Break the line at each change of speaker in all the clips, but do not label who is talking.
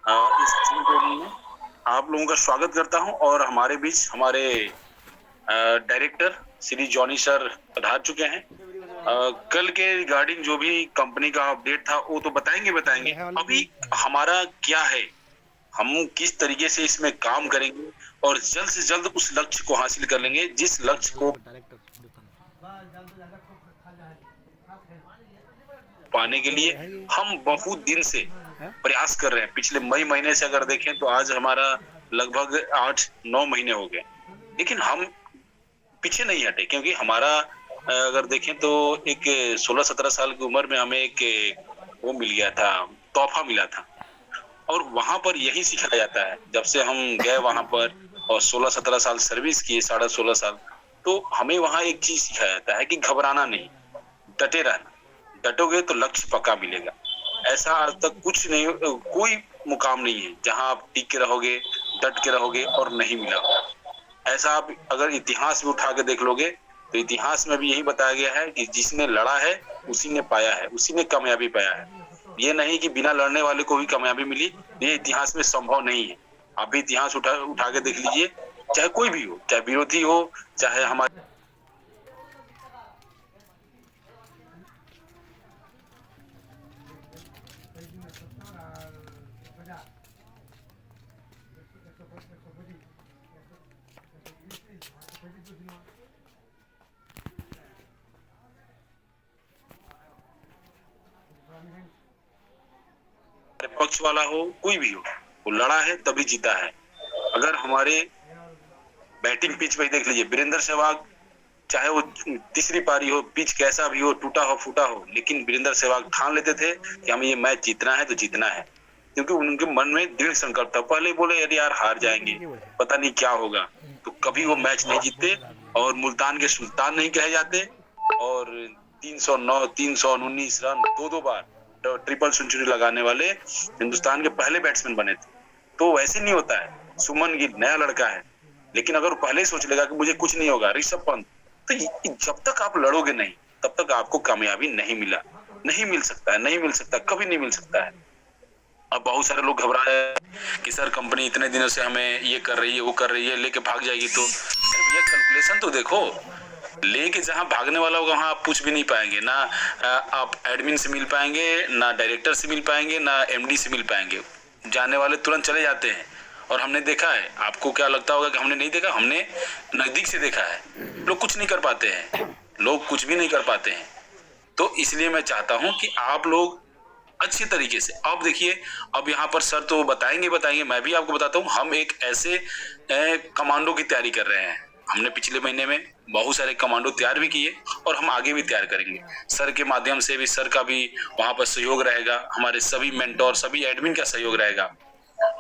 इस टीम में आप लोगों का स्वागत करता हूं और हमारे बीच हमारे डायरेक्टर श्री जॉनी सर पधार चुके हैं। कल के रिगार्डिंग जो भी कंपनी का अपडेट था वो तो बताएंगे। अभी हमारा क्या है, हम किस तरीके से इसमें काम करेंगे और जल्द से जल्द उस लक्ष्य को हासिल कर लेंगे जिस लक्ष्य को पाने के लिए हम बहुत दिन से प्रयास कर रहे हैं। पिछले मई महीने से अगर देखें तो आज हमारा लगभग 8-9 महीने हो गए, लेकिन हम पीछे नहीं हटे, क्योंकि हमारा अगर देखें तो एक 16-17 साल की उम्र में हमें एक वो मिल गया था, तोहफा मिला था। और वहां पर यही सिखाया जाता है। जब से हम गए वहां पर और 16-17 साल सर्विस किए, 16.5 साल, तो हमें वहां एक चीज सिखाया जाता है कि घबराना नहीं, डटे रहना। डटोगे तो लक्ष्य पक्का मिलेगा। ऐसा आज तक कुछ नहीं, कोई मुकाम नहीं है जहां आप टिक के रहोगे, डट के रहोगे और नहीं मिला। ऐसा आप अगर इतिहास में उठा के देख लोगे तो इतिहास में भी यही बताया गया है कि जिसने लड़ा है उसी ने पाया है, उसी ने कामयाबी पाया है। ये नहीं कि बिना लड़ने वाले को भी कामयाबी मिली, ये इतिहास में संभव नहीं है। आप भी इतिहास उठा के देख लीजिए, चाहे कोई भी हो, चाहे विरोधी हो, चाहे हमारे पक्ष वाला हो, कोई भी हो, वो लड़ा है तभी जीता है। अगर हमारे बैटिंग पिच पे देख लीजिए, वीरेंद्र सहवाग, चाहे वो तीसरी पारी हो, पिच कैसा भी हो, टूटा हो फूटा हो, लेकिन वीरेंद्र सहवाग ठान लेते थे कि हमें ये मैच जीतना है तो जीतना है, क्योंकि उनके मन में दृढ़ संकल्प था। पहले बोले यदि यार हार जाएंगे, पता नहीं क्या होगा, तो कभी वो मैच नहीं जीतते और मुल्तान के सुल्तान नहीं कहे जाते। और 309 319 रन दो बार ट्रिपल सेंचुरी लगाने वाले हिंदुस्तान के पहले बैट्समैन बने थे। तो वैसे नहीं होता है। सुमन गिल नया लड़का है, लेकिन अगर वो पहले ही सोच लेगा कि मुझे कुछ नहीं होगा, ऋषभ पंत, तो जब तक आप लड़ोगे नहीं तब तक आपको कामयाबी नहीं मिल सकता है, नहीं मिल सकता, कभी नहीं मिल सकता है। अब बहुत सारे लोग घबरा रहे हैं कि सर कंपनी इतने दिनों से हमें ये कर रही है, वो कर रही है, लेके भाग जाएगी। तो ये कैलकुलेशन तो देखो, लेके जहां भागने वाला होगा वहां आप पूछ भी नहीं पाएंगे ना। आप एडमिन से मिल पाएंगे, ना डायरेक्टर से मिल पाएंगे, ना एमडी से मिल पाएंगे। जाने वाले तुरंत चले जाते हैं। और हमने देखा है, आपको क्या लगता होगा कि हमने नहीं देखा, हमने नजदीक से देखा है। लोग कुछ नहीं कर पाते हैं, लोग कुछ भी नहीं कर पाते हैं। तो इसलिए मैं चाहता हूं कि आप लोग अच्छी तरीके से, अब देखिए, अब यहाँ पर सर तो बताएंगे, मैं भी आपको बताता हूँ। हम एक ऐसे कमांडो की तैयारी कर रहे हैं। हमने पिछले महीने में बहुत सारे कमांडो तैयार भी किए और हम आगे भी तैयार करेंगे। सर के माध्यम से भी, सर का भी वहां पर सहयोग रहेगा, हमारे सभी मेंटोर, सभी एडमिन का सहयोग रहेगा।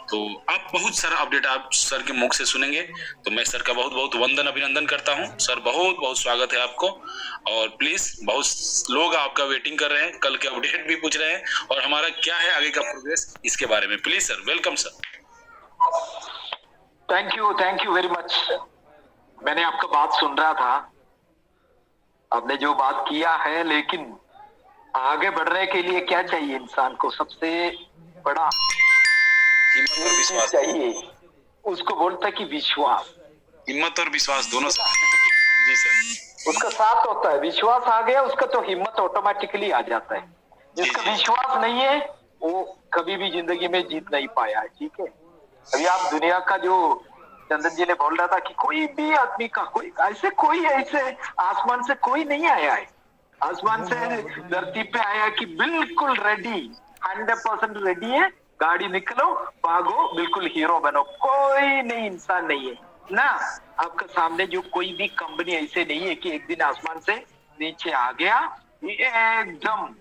तो आप बहुत सारा अपडेट आप सर के मुख से सुनेंगे। तो मैं सर का बहुत बहुत वंदन अभिनंदन करता हूं। सर बहुत बहुत स्वागत है आपको। और प्लीज, बहुत लोग आपका वेटिंग कर रहे हैं, कल के अपडेट भी पूछ रहे हैं और हमारा क्या है आगे का प्रोग्रेस, इसके बारे में। Please sir, welcome sir.
Thank you very much. मैंने आपका बात सुन रहा था, आपने जो बात किया है, लेकिन आगे बढ़ने के लिए क्या चाहिए इंसान को? सबसे बड़ा
हिम्मत और विश्वास
चाहिए। उसको बोलता है कि विश्वास,
हिम्मत और विश्वास दोनों सर। जी सर।
उसका साथ होता है। विश्वास आ गया उसका तो हिम्मत ऑटोमेटिकली आ जाता है। जिसका विश्वास नहीं है वो कभी भी जिंदगी में जीत नहीं पाया है। ठीक है, अभी आप दुनिया का, जो चंदन जी ने बोल रहा था कि कोई भी आदमी का कोई ऐसे आसमान से कोई नहीं आया है, आसमान से धरती पे आया कि बिल्कुल रेडी, 100% रेडी है, गाड़ी निकलो, भागो, बिल्कुल हीरो बनो। कोई नहीं, इंसान नहीं है ना आपका सामने। जो कोई भी कंपनी ऐसे नहीं है कि एक दिन आसमान से नीचे आ गया, एकदम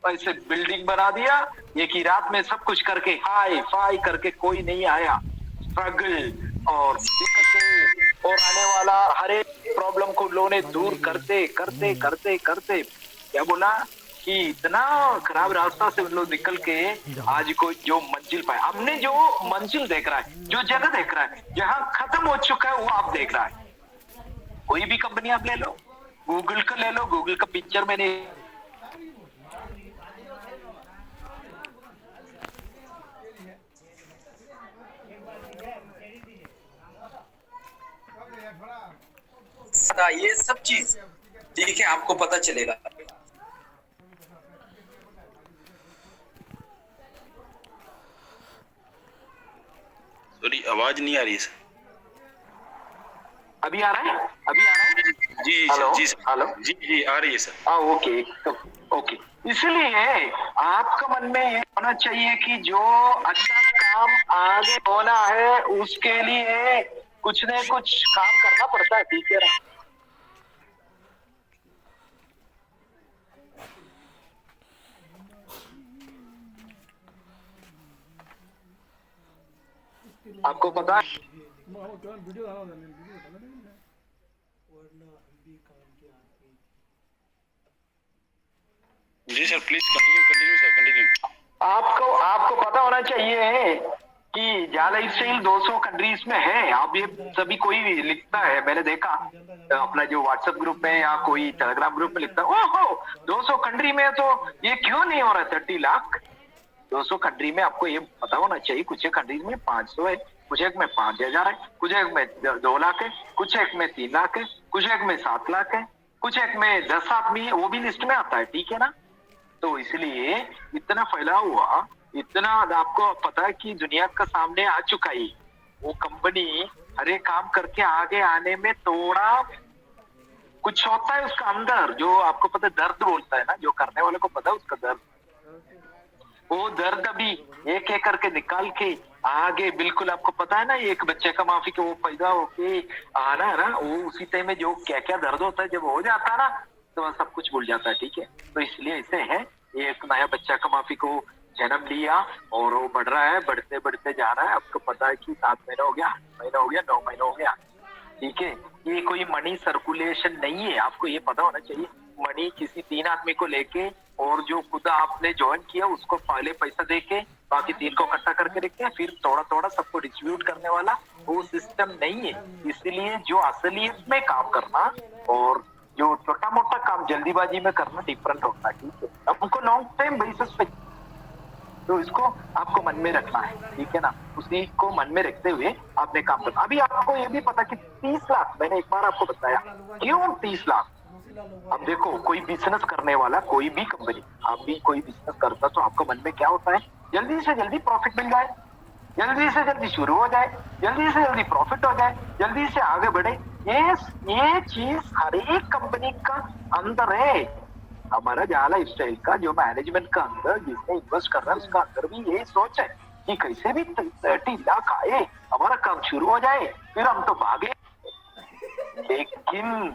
ऐसे बिल्डिंग बना दिया एक ही रात में, सब कुछ करके हाई फाई करके कोई नहीं आया। स्ट्रगल और दिक्कतें और आने वाला हर एक प्रॉब्लम को लोने दूर करते करते करते करते क्या बोला कि इतना खराब रास्ता से लोग निकल के आज को जो मंजिल पाया। हमने जो मंजिल देख रहा है, जो जगह देख रहा है, जहां खत्म हो चुका है वो आप देख रहा है। कोई भी कंपनी आप ले लो, गूगल का ले लो, गूगल का पिक्चर मैंने
होता, ये सब चीज ठीक है आपको पता चलेगा।
सॉरी, आवाज नहीं आ रही है सर।
अभी आ रहा है? अभी आ रहा है?
जी
हेलो?
सर, जी सर,
हेलो?
जी जी आ रही है सर।
हाँ, ओके। ओके, इसलिए आपका मन में ये होना चाहिए कि जो अच्छा काम आगे होना है उसके लिए कुछ न कुछ काम करना पड़ता है, ठीक है ना? आपको पता है
जी sir, please continue continue sir, continue.
आपको पता होना चाहिए कि जाला स्टाइल 200 कंट्रीज में है। आप ये सभी कोई भी लिखता है, मैंने देखा अपना जो व्हाट्सएप ग्रुप में या कोई टेलीग्राम ग्रुप में लिखता है, ओहो 200 कंट्री में तो ये क्यों नहीं हो रहा 30 लाख। 200 कंट्री में आपको ये पता होना चाहिए, कुछ एक कंट्रीज में 500 है, कुछ एक में 5,000 है, कुछ एक में 2 लाख है, कुछ एक में 3 लाख है, कुछ एक में 7 लाख है, कुछ एक में 10 आदमी है, वो भी लिस्ट में आता है, ठीक है ना? तो इसलिए इतना फैला हुआ, इतना आपको पता है कि दुनिया का सामने आ चुका है। वो कंपनी हर एक काम करके आगे आने में थोड़ा कुछ होता है उसका अंदर, जो आपको पता है दर्द बोलता है ना, जो करने वाले को पता है उसका दर्द। वो दर्द अभी एक एक करके निकाल के आगे, बिल्कुल आपको पता है ना, एक बच्चे का माफी के वो पैदा होके आना है ना, वो उसी टाइम में जो क्या क्या दर्द होता है, जब हो जाता है ना तो वह सब कुछ भूल जाता है, ठीक है? तो इसलिए ऐसे है, एक नया बच्चा का माफी को जन्म लिया और वो बढ़ रहा है, बढ़ते बढ़ते जा रहा है। आपको पता है कि 7 महीना हो गया, 8 महीना हो गया, 9 महीना हो गया, ठीक है? ये कोई मनी सर्कुलेशन नहीं है, आपको ये पता होना चाहिए। मनी किसी 3 आदमी को लेके और जो खुद आपने ज्वाइन किया उसको पहले पैसा देके बाकी 3 को इकट्ठा करके रखे, फिर थोड़ा थोड़ा सबको डिस्ट्रीब्यूट करने वाला वो सिस्टम नहीं है। इसलिए जो असलियत में काम करना और जो छोटा मोटा काम जल्दीबाजी में करना डिफरेंट होता है, ठीक है? हमको लॉन्ग टाइम बेसिस पे, तो इसको आपको मन में रखना है, ठीक है ना? उसी को मन में रखते हुए आपने काम करना। अभी आपको ये भी पता कि 30 लाख, मैंने एक बार आपको बताया क्यों 30 लाख। अब देखो, कोई बिजनेस करने वाला, कोई भी कंपनी, आप भी कोई बिजनेस करता तो आपको मन में क्या होता है, जल्दी से जल्दी प्रॉफिट मिल जाए, जल्दी से जल्दी शुरू हो जाए, जल्दी से जल्दी प्रॉफिट हो जाए, जल्दी से आगे बढ़े। ये चीज हर एक कंपनी का अंदर है। हमारा जाला स्टाइल का जो मैनेजमेंट का अंदर जिसने इन्वेस्ट कर रहा है उसका अंदर भी यही सोच है कि कैसे भी 30 लाख आए, हमारा काम शुरू हो जाए, फिर हम तो भागे। लेकिन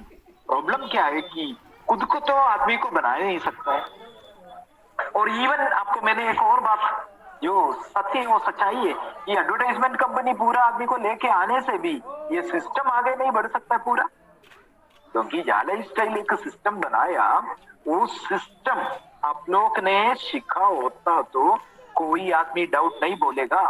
प्रॉब्लम क्या है कि खुद को तो आदमी को बना नहीं सकता है। और इवन आपको मैंने एक और बात जो सत्य है वो सच्चाई है कि एडवर्टाइजमेंट कंपनी पूरा आदमी को लेके आने से भी ये सिस्टम आगे नहीं बढ़ सकता पूरा, क्योंकि जाला स्टाइल एक सिस्टम बनाया। वो सिस्टम आप लोग ने सीखा होता तो कोई आदमी डाउट नहीं बोलेगा।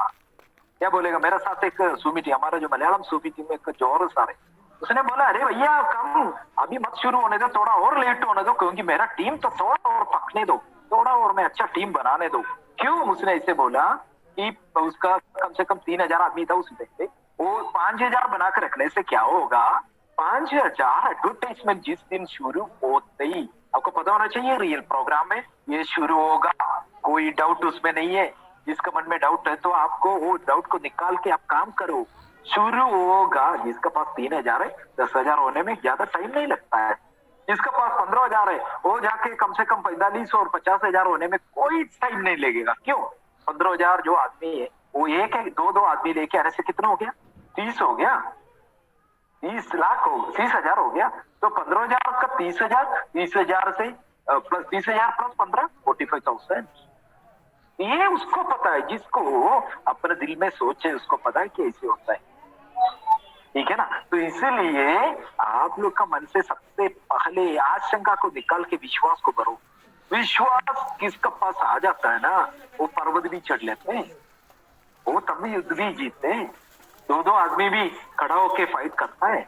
क्या बोलेगा? मेरे साथ एक सूफी थी, हमारा जो मलयालम सूफी थी में एक जोर सारे, उसने बोला अरे भैया कम अभी मत शुरू होने दो, थोड़ा और लेट होने दो, क्योंकि मेरा टीम तो थोड़ा और पकने दो, थोड़ा और मैं अच्छा टीम बनाने दो। क्यों उसने ऐसे बोला कि उसका कम से कम 3,000 आदमी था उस दिन, वो 5,000 बना कर रखने से क्या होगा, 5,000 एडवर्टाइजमेंट जिस दिन शुरू होते ही आपको पता होना चाहिए रियल प्रोग्राम में ये शुरू होगा, कोई डाउट उसमें नहीं है। जिसका मन में डाउट है तो आपको वो डाउट को निकाल के आप काम करो, शुरू होगा। जिसका पास 3,000 है, 10,000 होने में ज्यादा टाइम नहीं लगता है। जिसका पास 15,000 है वो जाके कम से कम 45 और 50,000 होने में कोई टाइम नहीं लगेगा। क्यों? 15,000 जो आदमी है वो एक है, दो आदमी लेके आने से कितना हो गया? 30 हो गया, 30 लाख हो, 30,000 हो गया। तो 15,000 का 30,000, 30,000 से प्लस 30,000 प्लस 15, 45,000। ये उसको पता है, जिसको अपने दिल में सोच है उसको पता है कि ऐसे होता है, ठीक है ना? तो इसीलिए आप लोग का मन से सबसे पहले आशंका को निकाल के विश्वास को भरो। विश्वास किसका पास आ जाता है ना, वो पर्वत भी चढ़ लेते हैं, वो तब भी युद्ध भी जीतते हैं, 2 आदमी भी खड़ा होके फाइट करता है।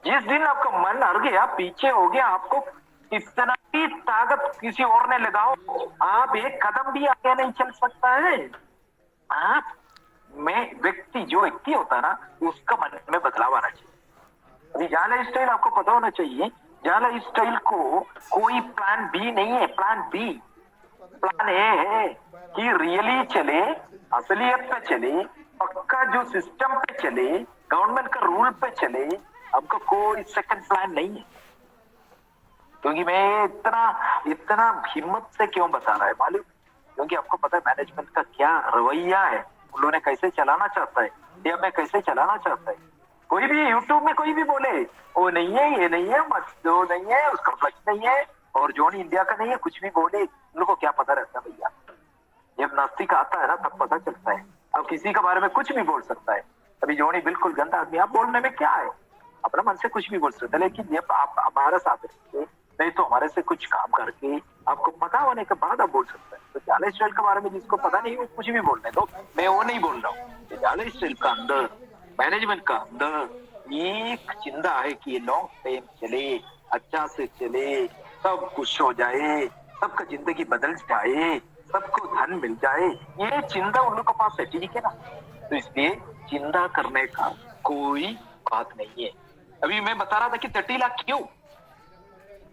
जिस दिन आपका मन हर गया, पीछे हो गया, आपको कितना भी ताकत किसी और ने लगाओ, आप एक कदम भी आगे नहीं चल सकता है। आप में व्यक्ति जो व्यक्ति होता है ना उसका मन में बदलाव आना चाहिए। अभी जहाँ लाइफ स्टाइल आपको पता होना चाहिए, जहाँ लाइफ स्टाइल को कोई प्लान बी नहीं है, प्लान बी, प्लान ए है कि रियली चले, असलियत पे चले, पक्का जो सिस्टम पे चले, गवर्नमेंट का रूल पे चले, आपका कोई सेकंड प्लान नहीं है। क्योंकि मैं इतना हिम्मत से क्यों बता रहा है मालूम? क्योंकि आपको पता है मैनेजमेंट का क्या रवैया है, उन लोगों ने कैसे चलाना चाहता है, इंडिया में कैसे चलाना चाहता है। कोई भी यूट्यूब में कोई भी बोले वो नहीं है, ये नहीं है, वो नहीं है, उसका फ्लक्स नहीं है, और जोनी इंडिया का नहीं है, कुछ भी बोले, उन लोगों को क्या पता रहता है भैया? जब नास्तिक आता है ना तब पता चलता है। अब किसी के बारे में कुछ भी बोल सकता है। अभी जोनी बिल्कुल गंदा आदमी, आप बोलने में क्या है, अपना मन से कुछ भी बोल सकते हैं, लेकिन जब आप हमारे साथ रहते, नहीं तो हमारे से कुछ काम करके आपको पता होने के बाद आप बोल सकते हैं। तो जाले स्टाइल के बारे में जिसको पता नहीं वो कुछ भी बोलने दो, मैं वो नहीं बोल रहा हूँ। जाले स्टाइल का अंदर, मैनेजमेंट का अंदर एक चिंता है कि ये लॉन्ग टाइम चले, अच्छा से चले, सब खुश हो जाए, सबका जिंदगी बदल जाए, सबको धन मिल जाए, ये चिंता उन लोगों के पास है, ठीक है ना? तो इसलिए चिंता करने का कोई बात नहीं है। अभी मैं बता रहा था कि 30 लाख क्यों,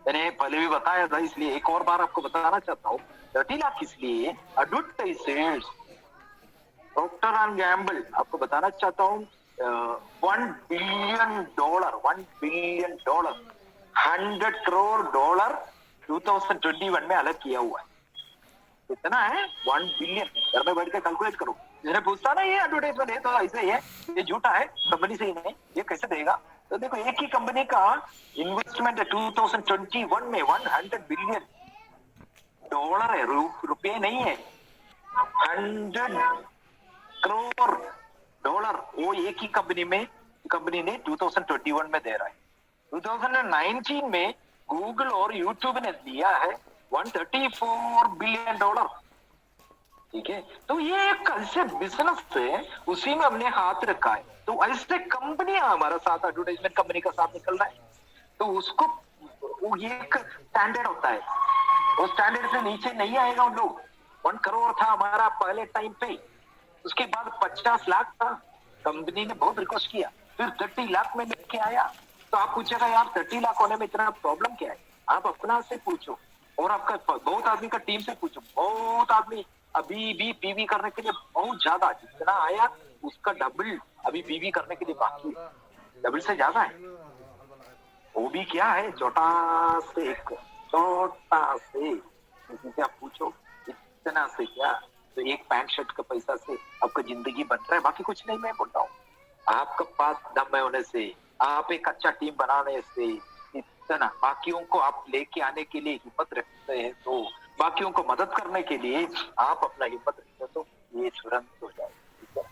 मैंने पहले भी बताया था, इसलिए एक और बार आपको बताना चाहता हूँ। 30 लाख इसलिए एडवर्टाइजर्स, प्रॉक्टर एंड गैम्बल, आपको बताना चाहता हूँ, $1 बिलियन, $1 बिलियन, $100 करोड़ 2021 में अलग किया हुआ है। कितना है? 1 बिलियन। घर में बैठ के कैलकुलेट करो। जिसने पूछता ना ये एडवर्टाइजमेंट है तो ऐसे ही है, ये झूठा है, कंपनी से ही नहीं, ये कैसे देगा? तो देखो एक ही कंपनी का इन्वेस्टमेंट है 2021 में $100 बिलियन है, रुपये नहीं है, 100 करोड़ डॉलर वो एक ही कंपनी ने 2021 में दे रहा है। 2019 में गूगल और यूट्यूब ने दिया है $134 बिलियन, ठीक है? तो ये एक ऐसे बिजनेस है, उसी में हमने हाथ रखा है। तो ऐसे कंपनियां हमारा साथ, एडवर्टाइजमेंट कंपनी का साथ निकल रहा है, तो उसको वो ये एक स्टैंडर्ड होता है, वो स्टैंडर्ड से नीचे नहीं आएगा उन लोग। 1 करोड़ था हमारा पहले टाइम पे, उसके बाद 50 लाख था, कंपनी ने बहुत रिक्वेस्ट किया, फिर 30 लाख में लेके आया। तो आप पूछेगा यार 30 लाख होने में इतना प्रॉब्लम क्या है? आप अपना से पूछो और आपका बहुत आदमी का टीम से पूछो। बहुत आदमी अभी भी पीवी करने के लिए बहुत ज्यादा, जितना आया उसका डबल अभी पीवी करने के लिए बाकी है, डबल से ज्यादा है। वो भी क्या है, छोटा से किसी से आप पूछो इतना से क्या, तो एक पैंट शर्ट का पैसा से आपका जिंदगी बन रहा है, बाकी कुछ नहीं। मैं बोल रहा हूँ आपका पास दम होने से, आप एक अच्छा टीम बनाने से, इतना बाकियों को आप लेके आने के लिए हिम्मत रखते हैं, तो बाकियों को मदद करने के लिए आप अपना हिम्मत रखते हो, तो ये तुरंत हो जाए, ठीक है?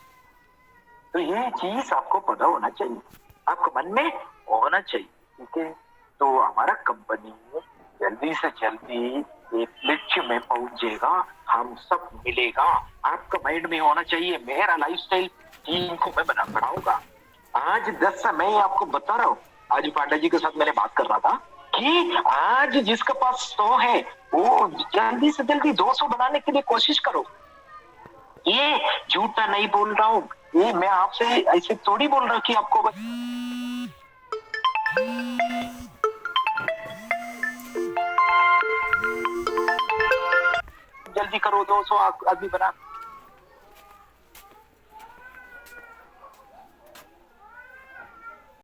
तो ये चीज आपको पता होना चाहिए, आपको मन में होना चाहिए, ठीक है? तो हमारा कंपनी जल्दी से जल्दी एक लक्ष्य में पहुंचेगा, हम सब मिलेगा, आपका माइंड में होना चाहिए मेरा लाइफस्टाइल टीम को मैं बढ़ाऊंगा। आज 10 मैं आपको बता रहा हूँ, आज पांडा जी के साथ मैंने बात कर रहा था कि आज जिसके पास 100 है वो जल्दी से जल्दी 200 बनाने के लिए कोशिश करो। ये झूठा नहीं बोल रहा हूँ, ये मैं आपसे ऐसे थोड़ी बोल रहा हूँ कि आपको जल्दी करो 200 आदमी बना।